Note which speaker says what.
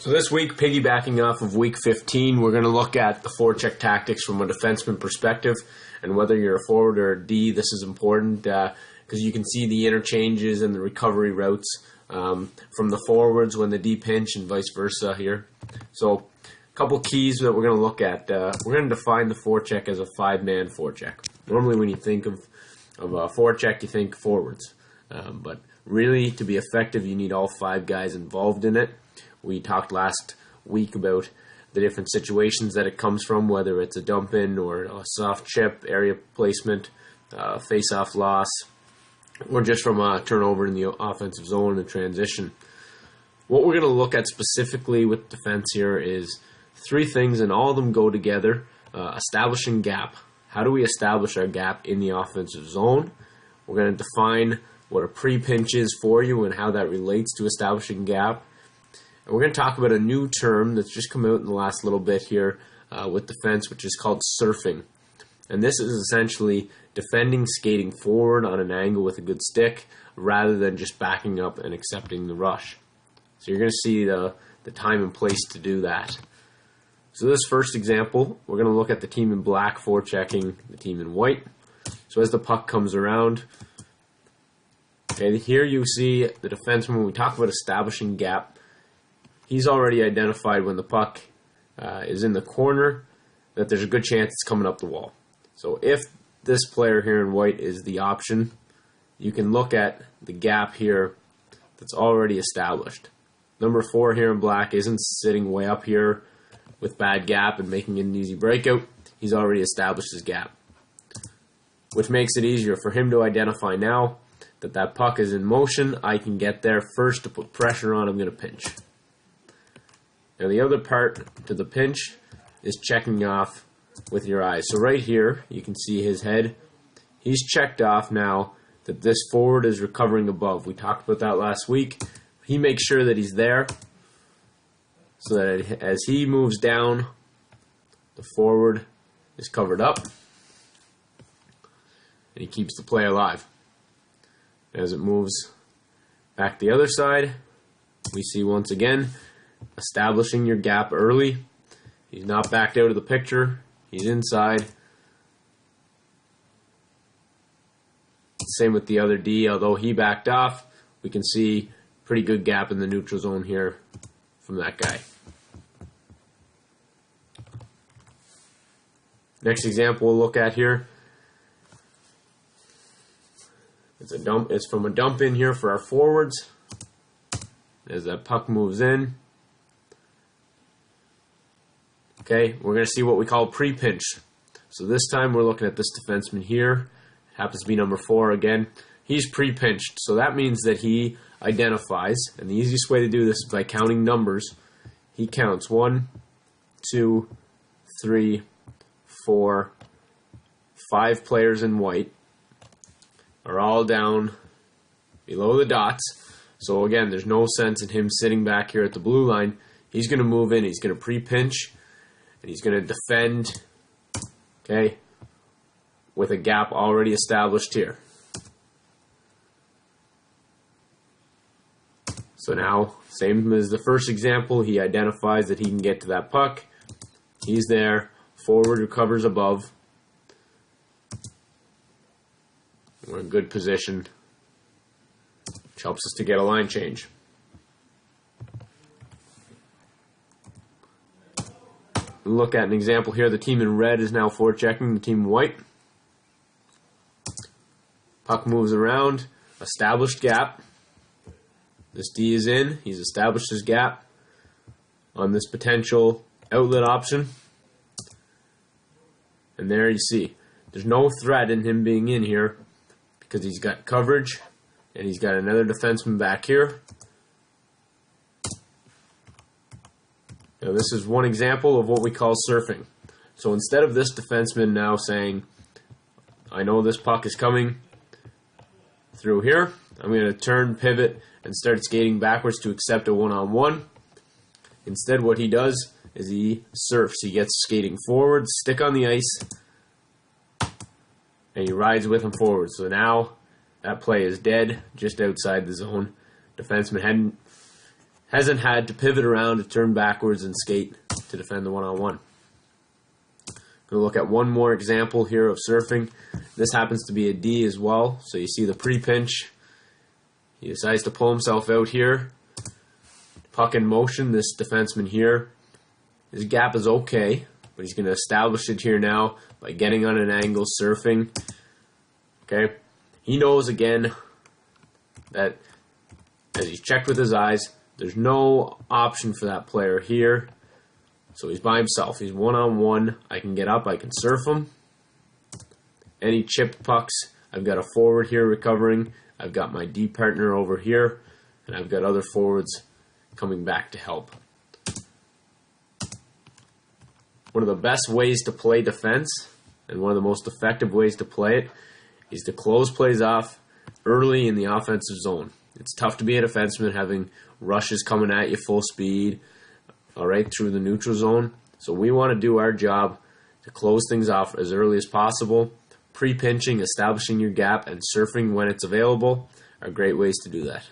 Speaker 1: So this week, piggybacking off of week 15, we're going to look at the forecheck tactics from a defenseman perspective, and whether you're a forward or a D, this is important because you can see the interchanges and the recovery routes from the forwards when the D pinch and vice versa here. So a couple keys that we're going to look at. We're going to define the forecheck as a five-man forecheck. Normally when you think of a forecheck, you think forwards. But really, to be effective, you need all five guys involved in it. We talked last week about the different situations that it comes from, whether it's a dump in or a soft chip, area placement, face-off loss, or just from a turnover in the offensive zone and transition. What we're going to look at specifically with defense here is three things, and all of them go together. Establishing gap. How do we establish our gap in the offensive zone? We're going to define what a pre-pinch is for you and how that relates to establishing gap. And we're going to talk about a new term that's just come out in the last little bit here with defense, which is called surfing. And this is essentially defending skating forward on an angle with a good stick rather than just backing up and accepting the rush. So you're going to see the time and place to do that. So this first example, we're going to look at the team in black forechecking the team in white. So as the puck comes around, okay, here you see the defenseman. When we talk about establishing gap, he's already identified when the puck is in the corner that there's a good chance it's coming up the wall. So if this player here in white is the option, you can look at the gap here that's already established. Number 4 here in black isn't sitting way up here with bad gap and making it an easy breakout. He's already established his gap, which makes it easier for him to identify now that that puck is in motion. I can get there first to put pressure on. I'm going to pinch. Now the other part to the pinch is checking off with your eyes. So right here, you can see his head. He's checked off now that this forward is recovering above. We talked about that last week. He makes sure that he's there so that as he moves down, the forward is covered up and he keeps the play alive. As it moves back the other side, we see once again establishing your gap early. He's not backed out of the picture. He's inside. Same with the other D. Although he backed off, we can see pretty good gap in the neutral zone here from that guy. Next example we'll look at here. It's from a dump in here for our forwards. As that puck moves in. Okay, we're going to see what we call pre-pinch. So this time we're looking at this defenseman here. It happens to be number 4 again. He's pre-pinched, so that means that he identifies, and the easiest way to do this is by counting numbers. He counts 1, 2, 3, 4, 5 players in white are all down below the dots. So again, there's no sense in him sitting back here at the blue line. He's going to move in, he's going to pre-pinch, and he's going to defend, okay, with a gap already established here. So now, same as the first example, he identifies that he can get to that puck. He's there, forward recovers above. We're in good position, which helps us to get a line change. Look at an example here. The team in red is now forechecking the team in white. Puck moves around, established gap. This D is in. He's established his gap on this potential outlet option. And there you see, there's no threat in him being in here because he's got coverage and he's got another defenseman back here. Now this is one example of what we call surfing. So instead of this defenseman now saying, I know this puck is coming through here, I'm going to turn, pivot, and start skating backwards to accept a one-on-one. Instead what he does is he surfs. He gets skating forward, stick on the ice, and he rides with him forward. So now that play is dead, just outside the zone. Defenseman hasn't had to pivot around to turn backwards and skate to defend the one-on-one. Going to look at one more example here of surfing. This happens to be a D as well. So you see the pre-pinch. He decides to pull himself out here. Puck in motion, this defenseman here. His gap is okay, but he's going to establish it here now by getting on an angle, surfing. Okay, he knows again that as he's checked with his eyes, there's no option for that player here. So he's by himself. He's one-on-one. I can get up. I can surf him. Any chipped pucks, I've got a forward here recovering. I've got my D partner over here. And I've got other forwards coming back to help. One of the best ways to play defense, and one of the most effective ways to play it, is to close plays off early in the offensive zone. It's tough to be a defenseman having rushes coming at you full speed, all right, through the neutral zone. So we want to do our job to close things off as early as possible. Pre-pinching, establishing your gap, and surfing when it's available are great ways to do that.